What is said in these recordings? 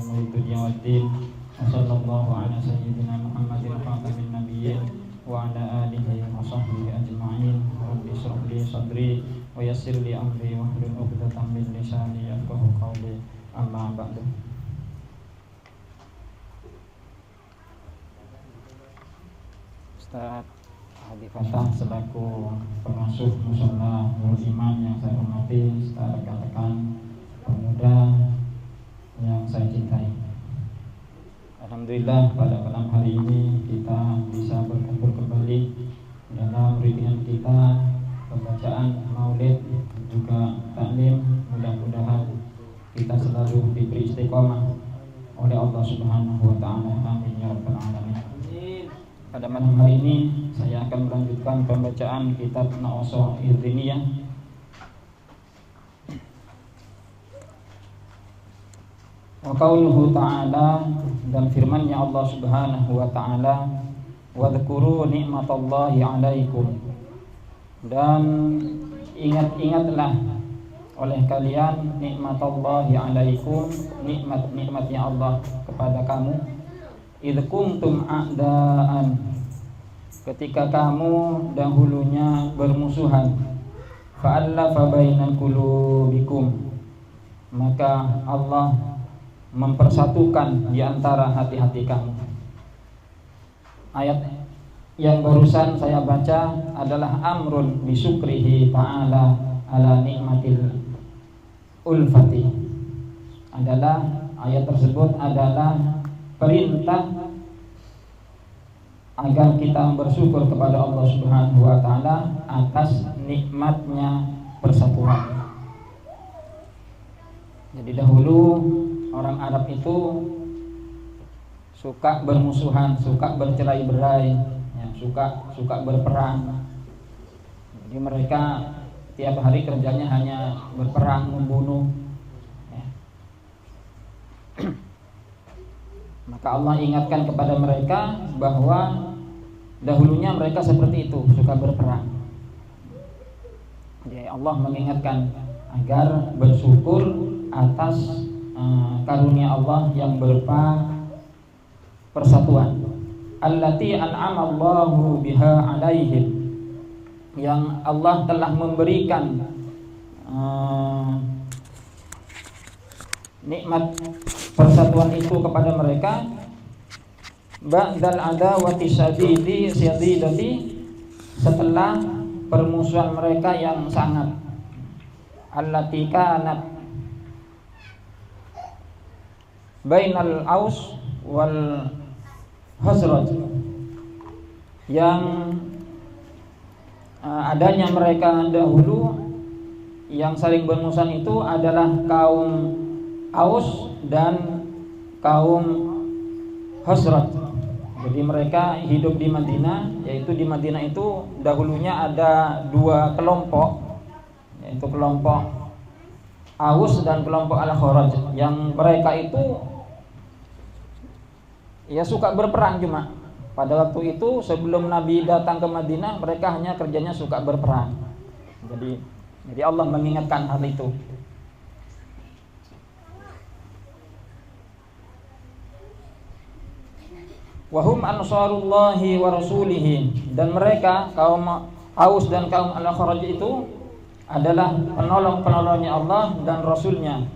murid yaumiddin. Wassallallahu ala sayyidina Muhammadin khatamin nabiyyin wa ala alihi wa sahbihi ajma'in. Rabbi shrah li sadri wa yassir li amri wahlul 'uqdatam min lisani yafqahu qawli. Amma ba'du. Ustaz Hadi Fatah selaku pengasuh mushola Nurul Iman yang saya hormati, serta rekan-rekan pemuda yang saya cintai. Alhamdulillah pada malam hari ini kita bisa berkumpul kembali dalam rutinan kita pembacaan maulid juga taklim. Mudah-mudahan kita selalu diberi istiqomah oleh Allah Subhanahu wa taala. Amin ya rabbal alamin. Pada malam hari ini saya akan melanjutkan pembacaan kitab Na'osah Irdiniyah. Wa qauluhu ta'ala, dan firman-Nya Allah Subhanahu wa taala, wa dzkuru ni'matallahi 'alaikum, dan ingat-ingatlah oleh kalian nikmatallahi 'alaikum, nikmat-nikmatnya Allah kepada kamu. Idh kuntum a'daan, ketika kamu dahulunya bermusuhan, fa'allafa bainal qulubikum, maka Allah mempersatukan di antara hati-hati kamu. Ayat yang barusan saya baca adalah amrun bisyukrihi ta'ala ala nikmatil ulfati. Adalah ayat tersebut adalah perintah agar kita bersyukur kepada Allah Subhanahu wa taala atas nikmatnya persatuan. Jadi dahulu orang Arab itu suka bermusuhan, suka bercerai-berai, ya, suka berperang. Jadi mereka tiap hari kerjanya hanya berperang, membunuh. Maka Allah ingatkan kepada mereka bahwa dahulunya mereka seperti itu, suka berperang. Jadi Allah mengingatkan agar bersyukur atas karunia Allah yang berupa persatuan. Allati an'ama Allahu biha 'alaihim, yang Allah telah memberikan nikmat persatuan itu kepada mereka. Ba'dal adawati syadidati, setelah permusuhan mereka yang sangat. Allati kanat bainal Aus wal Khazraj, yang adanya mereka dahulu yang saling bermusuhan itu adalah kaum Aus dan kaum Khazraj. Jadi mereka hidup di Madinah, yaitu di Madinah itu dahulunya ada dua kelompok, yaitu kelompok Aus dan kelompok Al-Khazraj, yang mereka itu ya suka berperang. Cuma pada waktu itu sebelum Nabi datang ke Madinah, mereka hanya kerjanya suka berperang. Jadi Allah mengingatkan hal itu. Wahum ansarullahi wa rasulihi, dan mereka kaum Aus dan kaum Al-Khazraj itu adalah penolong-penolongnya Allah dan Rasulnya,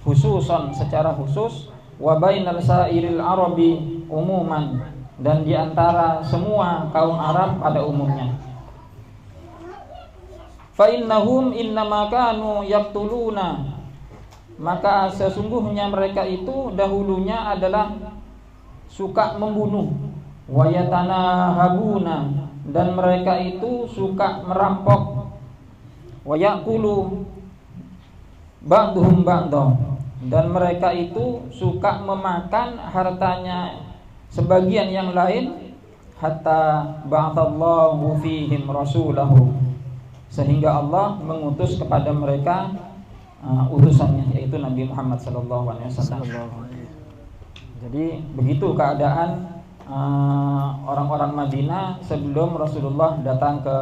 khususan secara khusus, wa bainal sairil arabi umuman, dan di antara semua kaum Arab pada umumnya. Fa innahum innama kanu yaqtuluna, maka sesungguhnya mereka itu dahulunya adalah suka membunuh, wayatanahabuna, dan mereka itu suka merampok, wayakulu ba'duhum ba'dah, dan mereka itu suka memakan hartanya sebagian yang lain, hatta ba'athallahu fihim rasulahu, sehingga Allah mengutus kepada mereka utusannya, yaitu Nabi Muhammad sallallahu alaihi wasallam. Jadi begitu keadaan orang-orang Madinah sebelum Rasulullah datang ke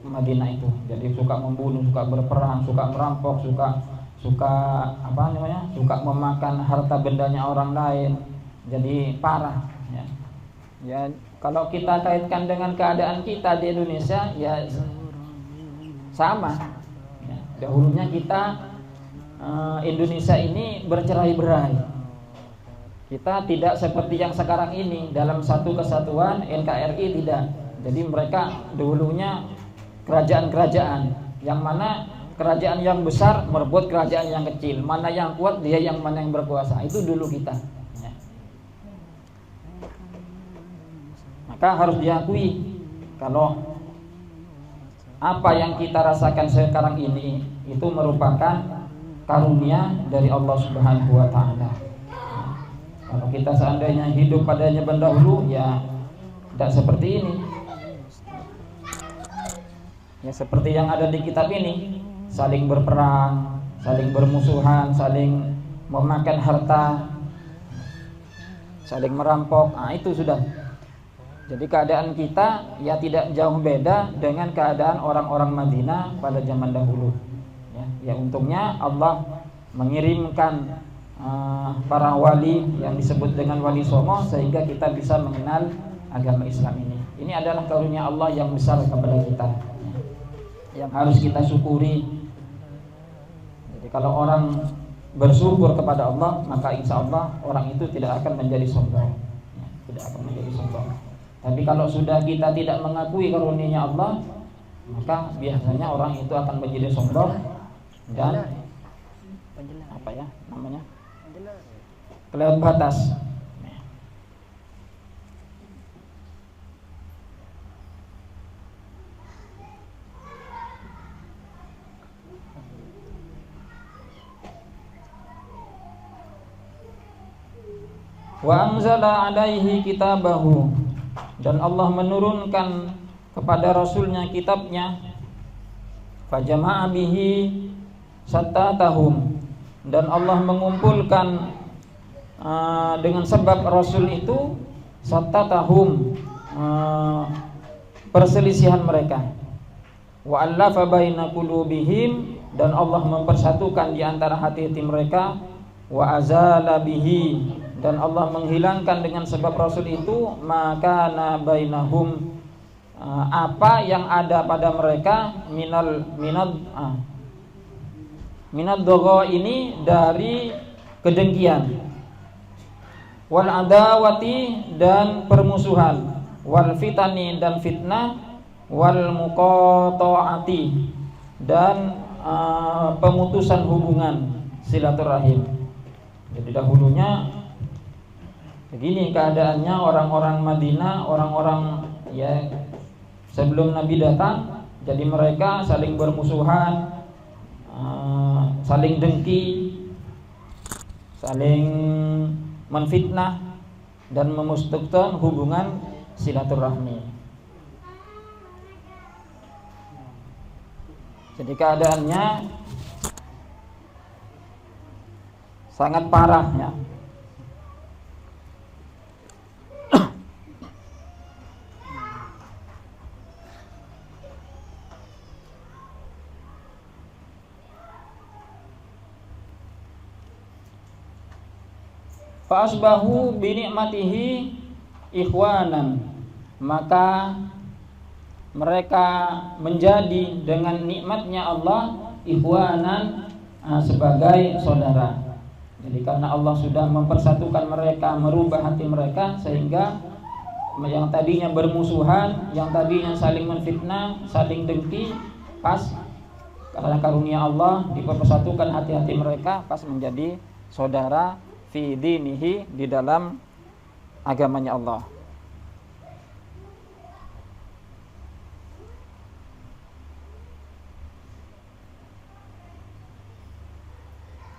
Madinah itu. Jadi suka membunuh, suka berperang, suka merampok, suka suka suka memakan harta bendanya orang lain, jadi parah ya. Ya, kalau kita kaitkan dengan keadaan kita di Indonesia ya sama ya. Dahulunya kita Indonesia ini bercerai-berai. Kita tidak seperti yang sekarang ini dalam satu kesatuan NKRI, tidak. Jadi mereka dahulunya kerajaan-kerajaan, yang mana kerajaan yang besar merebut kerajaan yang kecil, mana yang kuat dia yang mana yang berkuasa. Itu dulu kita ya. Maka harus diakui kalau apa yang kita rasakan sekarang ini itu merupakan karunia dari Allah Subhanahu wa taala. Kalau kita seandainya hidup pada zaman dahulu ya tidak seperti ini. Ya seperti yang ada di kitab ini, saling berperang, saling bermusuhan, saling memakan harta, saling merampok. Nah, itu sudah. Jadi keadaan kita ya tidak jauh beda dengan keadaan orang-orang Madinah pada zaman dahulu. Ya untungnya Allah mengirimkan para wali yang disebut dengan wali songo sehingga kita bisa mengenal agama Islam ini. Ini adalah karunia Allah yang besar kepada kita, yang harus kita syukuri. Jadi kalau orang bersyukur kepada Allah, maka insya Allah orang itu tidak akan menjadi sombong, tidak akan menjadi sombong. Tapi kalau sudah kita tidak mengakui karunia Allah, maka biasanya orang itu akan menjadi sombong dan kelewat batas. Wa anzala alaihi kitabahu, dan Allah menurunkan kepada Rasulnya kitabnya. Fajama'a bihi sattatahum, dan Allah mengumpulkan dengan sebab Rasul itu sattatahum, perselisihan mereka. Wa allafa baina qulubihim, dan Allah mempersatukan di antara hati-hati mereka. Wa azala bihi, dan Allah menghilangkan dengan sebab Rasul itu maka bainahum, apa yang ada pada mereka minad dogho, ini dari kedengkian, wal adawati, dan permusuhan, wal fitani, dan fitnah, wal muqataati, dan pemutusan hubungan silaturahim. Jadi dahulunya begini keadaannya orang-orang Madinah, orang-orang ya sebelum Nabi datang. Jadi mereka saling bermusuhan, saling dengki, saling menfitnah, dan memusnahkan hubungan silaturahmi. Jadi keadaannya sangat parah ya. Fa asbahu bi ni'matihi ikhwanan, maka mereka menjadi dengan nikmatnya Allah ikhwanan, sebagai saudara. Jadi karena Allah sudah mempersatukan mereka, merubah hati mereka, sehingga yang tadinya bermusuhan, yang tadinya saling menfitnah, saling dengki, pas karena karunia Allah dipersatukan hati-hati mereka, pas menjadi saudara fi dinihi, di dalam agamanya Allah.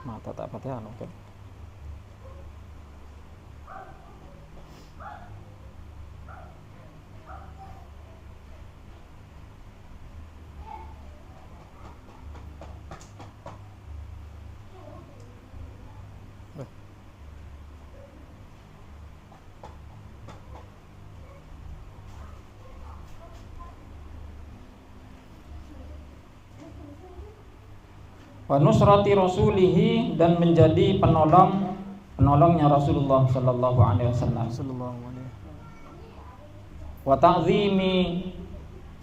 Mata tak Fatihah, oke. wa nusrati rasulihi, dan menjadi penolongnya Rasulullah sallallahu alaihi wasallam, wa ta'zimi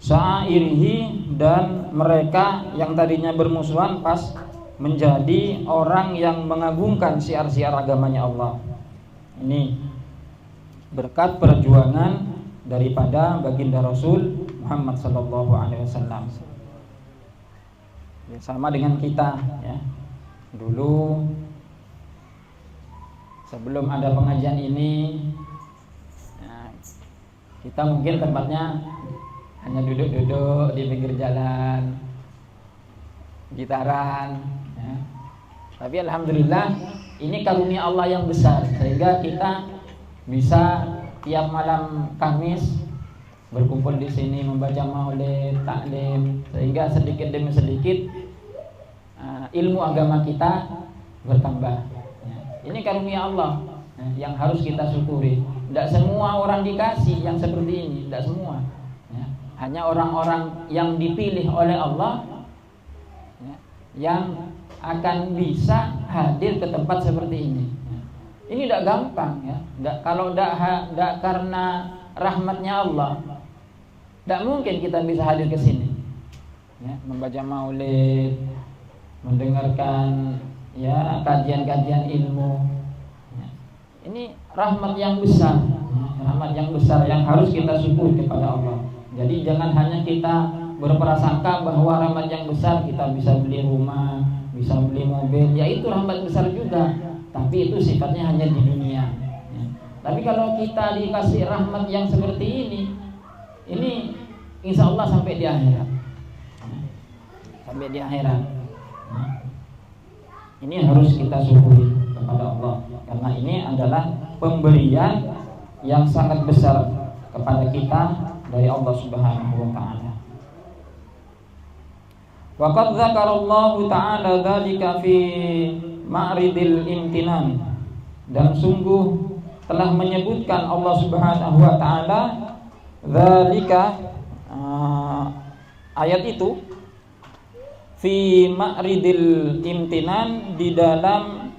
sa'irihi, dan mereka yang tadinya bermusuhan pas menjadi orang yang mengagungkan syiar-syiar agamanya Allah. Ini berkat perjuangan daripada baginda Rasul Muhammad sallallahu alaihi wasallam. Ya, sama dengan kita ya. Dulu sebelum ada pengajian ini ya, kita mungkin tempatnya hanya duduk-duduk di pinggir jalan, gitaran ya. Tapi alhamdulillah ini karunia Allah yang besar, sehingga kita bisa tiap malam Kamis berkumpul di sini membaca maulid, taklim, sehingga sedikit demi sedikit ilmu agama kita bertambah. Ya. Ini karunia Allah yang harus kita syukuri. Tidak semua orang dikasih yang seperti ini, tidak semua. Ya. Hanya orang-orang yang dipilih oleh Allah ya, yang akan bisa hadir ke tempat seperti ini. Ya. Ini tidak gampang ya. Kalau tidak karena rahmatnya Allah, tidak mungkin kita bisa hadir ke sini, ya, membaca maulid, mendengarkan ya kajian-kajian ilmu. Ya. Ini rahmat yang besar, ya, rahmat yang besar yang harus kita syukuri kepada Allah. Jadi jangan hanya kita berprasangka bahwa rahmat yang besar kita bisa beli rumah, bisa beli mobil, ya itu rahmat besar juga. Tapi itu sifatnya hanya di dunia. Ya. Tapi kalau kita dikasih rahmat yang seperti ini insya Allah sampai di akhirat. Sampai di akhirat. Ini harus kita syukuri kepada Allah, karena ini adalah pemberian yang sangat besar kepada kita dari Allah Subhanahu wa taala. Wa qad dzakarallahu ta'ala dzalika fi ma'ridil imtinan, dan sungguh telah menyebutkan Allah Subhanahu wa taala dzalika, ayat itu, fi ma'ridil imtinan, di dalam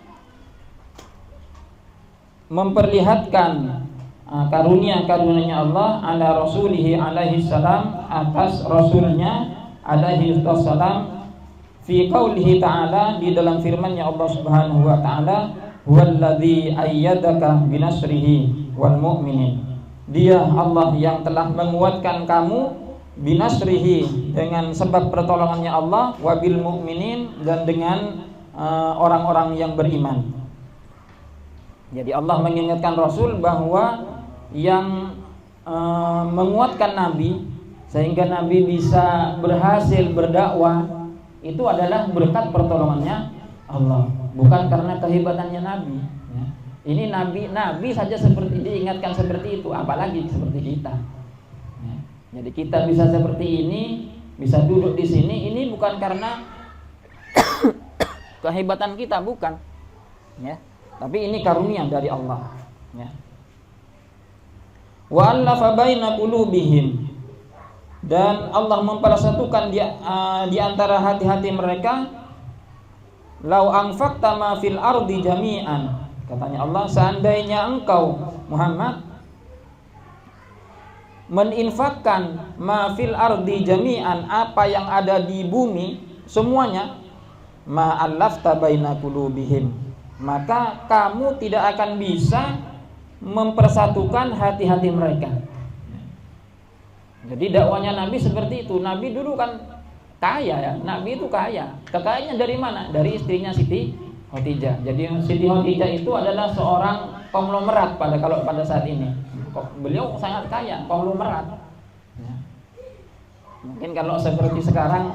memperlihatkan karunia-karunia Allah ala rasulihi alaihi salam, atas rasulnya alaihi salam, fi qaulihi ta'ala, di dalam firman-Nya Allah Subhanahu wa taala, huwallazi ayyadaka binasrihi wal mu'minin, Dia Allah yang telah menguatkan kamu binasrihi, dengan sebab pertolongannya Allah, wabil mu'minin, dan dengan orang-orang yang beriman. Jadi Allah mengingatkan Rasul bahwa yang menguatkan Nabi sehingga Nabi bisa berhasil berdakwah itu adalah berkat pertolongannya Allah, bukan karena kehebatannya Nabi. Ini Nabi saja seperti diingatkan seperti itu, apalagi seperti kita. Jadi kita bisa seperti ini, bisa duduk di sini, ini bukan karena kehebatan kita, bukan. Ya. Tapi ini karunia dari Allah. Ya. Wa allafa baina qulubihim, dan Allah mempersatukan di antara hati-hati mereka. Lau anfaqta ma fil ardi jami'an, katanya Allah, seandainya engkau Muhammad meninfakkan ma fil ardi jami'an, apa yang ada di bumi semuanya, ma allafta baina qulubihim, maka kamu tidak akan bisa mempersatukan hati-hati mereka. Jadi dakwanya Nabi seperti itu. Nabi dulu kan kaya ya, Nabi itu kaya. Kekayaannya dari mana? Dari istrinya Siti Khadijah. Jadi Siti Khadijah itu adalah seorang konglomerat pada saat ini. Beliau sangat kaya, konglomerat. Ya. Mungkin kalau seperti sekarang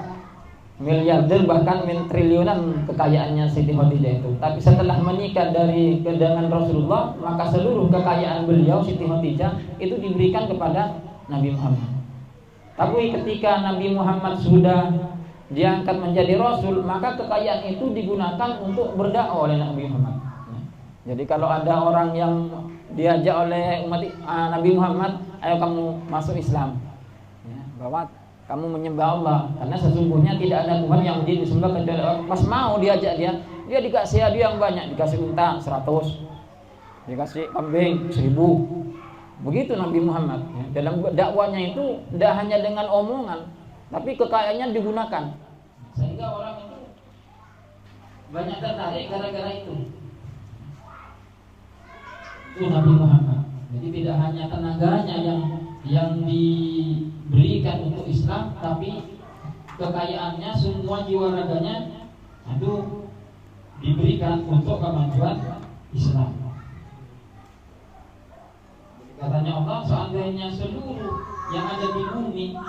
miliarder, bahkan triliunan kekayaannya Siti Khadijah itu. Tapi setelah menikah dengan Rasulullah, maka seluruh kekayaan beliau Siti Khadijah itu diberikan kepada Nabi Muhammad. Tapi ketika Nabi Muhammad sudah diangkat menjadi Rasul, maka kekayaan itu digunakan untuk berdakwah oleh Nabi Muhammad. Jadi kalau ada orang yang diajak oleh umat Nabi Muhammad, ayo kamu masuk Islam, ya, bahwa kamu menyembah Allah, karena sesungguhnya tidak ada Tuhan yang wajib disembah kecuali Allah. Pas mau diajak dia dikasih hadiah yang banyak, dikasih unta 100, dikasih kambing 1000. Begitu Nabi Muhammad ya. Dalam dakwanya itu tidak hanya dengan omongan, tapi kekayaannya digunakan, sehingga orang itu banyak tertarik gara-gara itu. Itu Nabi Muhammad. Jadi tidak hanya tenaganya yang diberikan untuk Islam, tapi kekayaannya, semua jiwa raganya itu diberikan untuk kemajuan Islam. Katanya Allah, seandainya seluruh yang ada di bumi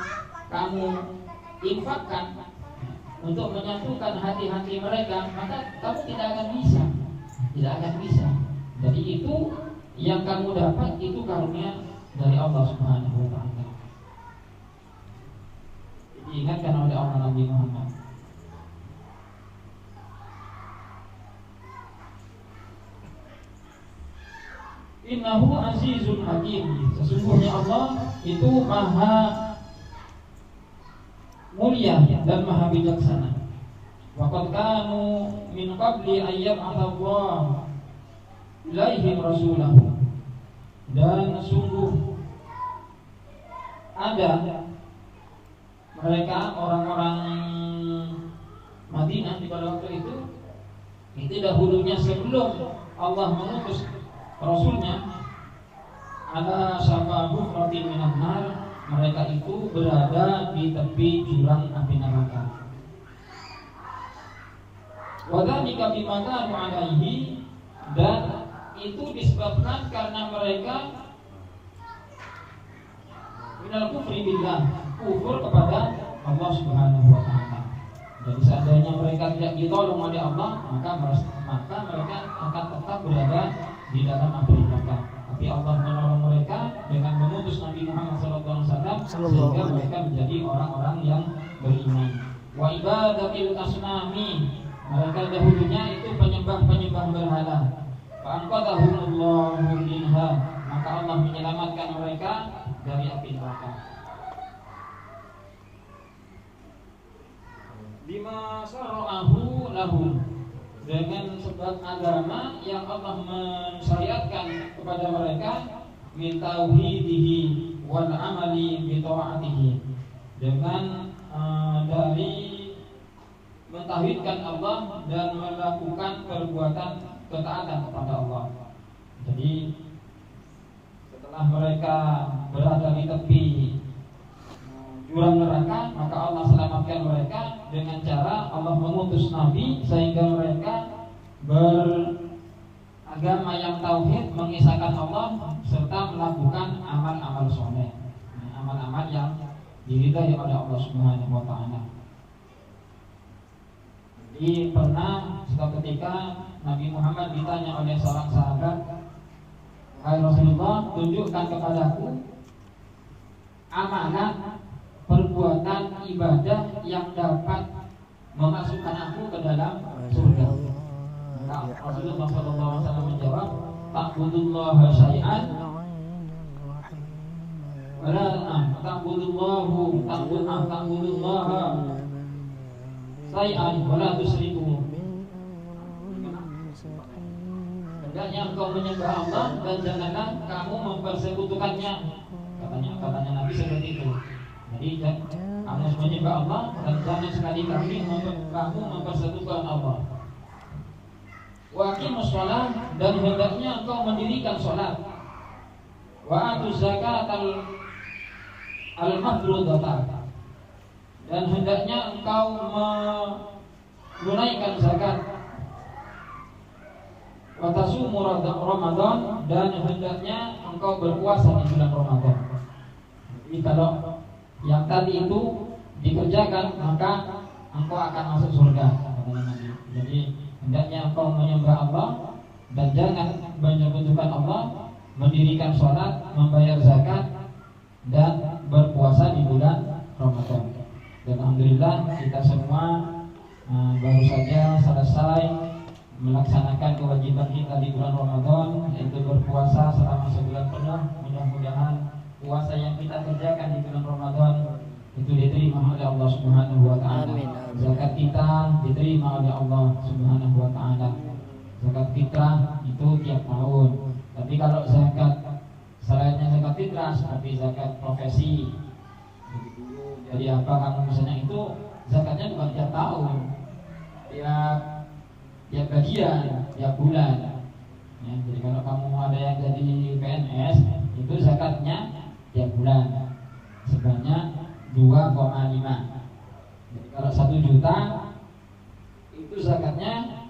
kamu infakkan untuk menyatukan hati-hati mereka, maka kamu tidak akan bisa. Jadi itu yang kamu dapat itu karunia dari Allah Subhanahu wa taala. Diingatkan oleh Allah Nabi Muhammad. Innahu azizun hakim. Sesungguhnya Allah itu maha mulia dan maha bijaksana. Wa qad kanu min qabli ayyam Allah ilaihim rasulahu. Dan sungguh ada mereka orang-orang Madinah di pada waktu itu dahulunya sebelum Allah mengutus Rasulnya, ada syafa hufratin minan nar, mereka itu berada di tepi jurang api neraka. Wadzalika bima kanu alaihi, dan itu disebabkan karena mereka minal kufri billah, kufur kepada Allah Subhanahu wa taala. Jadi seandainya mereka tidak ditolong oleh Allah, maka mereka akan tetap berada di dalam api neraka. Tapi Allah menolong mereka dengan mengutus Nabi Muhammad SAW, sehingga mereka menjadi orang-orang yang beriman. Wa ibadatil asnami, mereka dahulunya itu penyembah berhala. Fa anqadhahumullahu minha, maka Allah menyelamatkan mereka dari api neraka. Bima syara'ahu lahum, dengan sebab agama yang Allah mensyariatkan kepada mereka, min tauhidihi wal amali bi ta'atihi, dengan dari mentauhidkan Allah dan melakukan perbuatan ketaatan kepada Allah. Jadi setelah mereka berada di tepi jurang neraka, maka Allah selamatkan mereka dengan cara Allah mengutus Nabi, sehingga mereka beragama yang tauhid, mengisahkan Allah, serta melakukan amal-amal soleh, amal-amal yang diridai oleh Allah Subhanahu wa taala. Jadi pernah suatu ketika Nabi Muhammad ditanya oleh seorang sahabat, "Hai Rasulullah, tunjukkan kepadaku amalan perbuatan ibadah yang dapat memasukkan aku ke dalam surga." Nah, Rasulullah SAW menjawab, "Ta'budullaha syai'an wala ta'budullaha syai'an wala tusyriku." Hendaknya engkau menyembah Allah dan janganlah kamu mempersekutukannya. Katanya Nabi seperti itu. Jadi kamu menyembah Allah dan jangan sekali-kali kamu mempersekutukan Allah. Wa aqimus shalah, dan hendaknya engkau mendirikan salat. Wa atuz zakatal al-mafruḍah, dan hendaknya engkau menunaikan zakat. Wa tasumu Ramadan, dan hendaknya engkau berpuasa di bulan Ramadan. Jadi kalau yang tadi itu dikerjakan, maka engkau akan masuk surga, katanya Nabi. Jadi hendaknya engkau menyembah Allah dan jangan menyekutukan Allah, mendirikan sholat, membayar zakat, dan berpuasa di bulan Ramadan. Dan alhamdulillah kita semua baru saja selesai melaksanakan kewajiban kita di bulan Ramadan, yaitu berpuasa selama sebulan penuh. Mudah-mudahan puasa yang kita kerjakan di bulan Ramadan itu diterima Allah Subhanahu wa taala. Amin. Zakat kita diterima oleh Allah Subhanahu wa taala. Zakat fitrah itu tiap tahun. Tapi kalau zakat selainnya zakat fitrah seperti zakat profesi, jadi apa kamu misalnya, itu zakatnya bukan tiap tahun, tiap bagian, tiap bulan. Ya, jadi kalau kamu ada yang jadi PNS, itu zakatnya tiap bulan sebanyak 2,5. Jadi kalau 1 juta itu zakatnya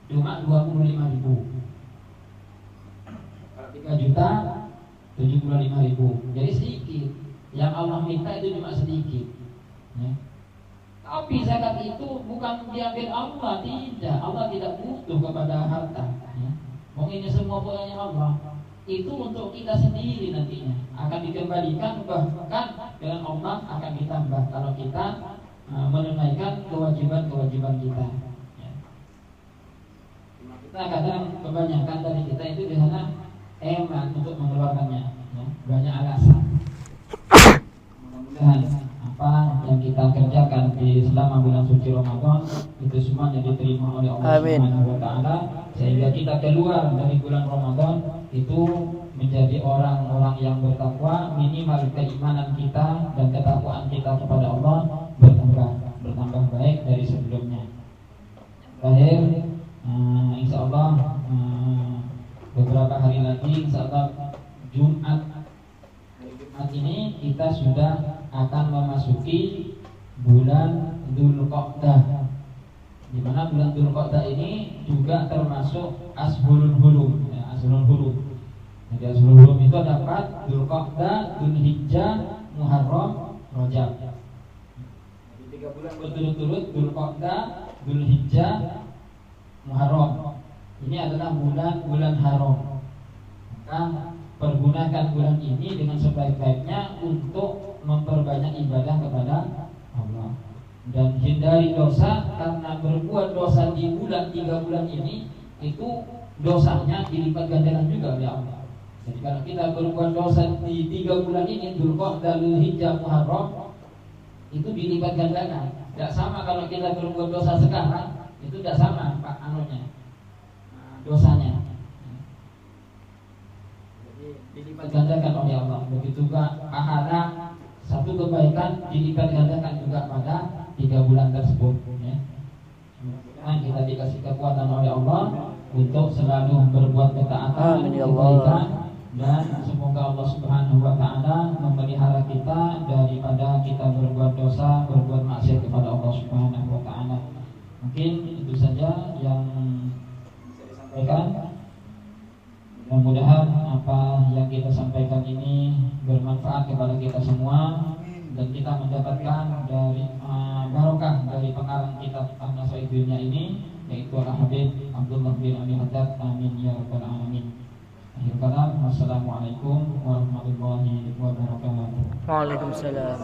cuma 25.000. Kalau 3 juta 75.000. Jadi sedikit. Yang Allah minta itu cuma sedikit. Ya. Tapi zakat itu bukan diambil Allah, tidak. Allah tidak butuh kepada harta. Ya. Ini semua punyanya Allah. Itu untuk kita sendiri nantinya akan dikembalikan, bahkan dengan Allah akan ditambah kalau kita menunaikan kewajiban-kewajiban kita. Ya. Kita kadang kebanyakan dari kita itu di sana eman untuk mengeluarkannya, ya. Banyak alasan. Mudah-mudahan apa yang kita kerjakan di selama bulan suci Ramadan itu semuanya diterima oleh Allah Subhanahu wa taala, sehingga kita keluar dari bulan Ramadan itu menjadi orang-orang yang bertakwa. Minimal keimanan kita dan ketakwaan kita kepada Allah bertambah baik dari sebelumnya. Terakhir, insya Allah beberapa hari lagi, insya Allah Jumat ini kita sudah akan memasuki bulan Dzulqa'dah, di mana bulan Dzulqa'dah ini juga termasuk Ashhurul Hurum, ya, Ashhurul Hurum. Jadi Ashhurul Hurum itu ada 4: Dzulqa'dah, Dzulhijjah, Muharram, Rajab. Jadi 3 bulan berturut-turut, Dzulqa'dah, Dzulhijjah, Muharram. Ini adalah bulan-bulan haram. Maka pergunakan bulan ini dengan sebaik-baiknya untuk memperbanyak ibadah kepada Allah, dan hindari dosa, karena berbuat dosa di 3 bulan ini itu dosanya dilipat gandakan juga oleh Allah. Jadi kalau kita berbuat dosa di 3 bulan ini, Dzulqa'dah, Dzulhijjah, Muharram, itu dilipat gandakan. Tidak sama kalau kita berbuat dosa sekarang, itu tidak sama Pak dosanya. Dilipat gandakan oleh Allah. Begitu juga pahala satu kebaikan dilipat gandakan juga pada 3 bulan tersebut. Ya. Kita dikasih kekuatan oleh Allah untuk selalu berbuat ketaatan, kebaikan, dan semoga Allah Subhanahu wa taala memelihara kita daripada kita berbuat dosa, berbuat maksiat kepada Allah Subhanahu wa taala. Mungkin itu saja yang bisa disampaikan. Mudah-mudahan apa yang kita sampaikan ini bermanfaat kepada kita semua, dan kita mendapatkan dari barokah dari pengarang kitab An-Nasaih Dunia ini, yaitu Al-Habib Abdullah bin Ali Haddad. Amin ya rabbal alamin. Akhir kalam, wassalamualaikum warahmatullahi wabarakatuh. Waalaikumsalam.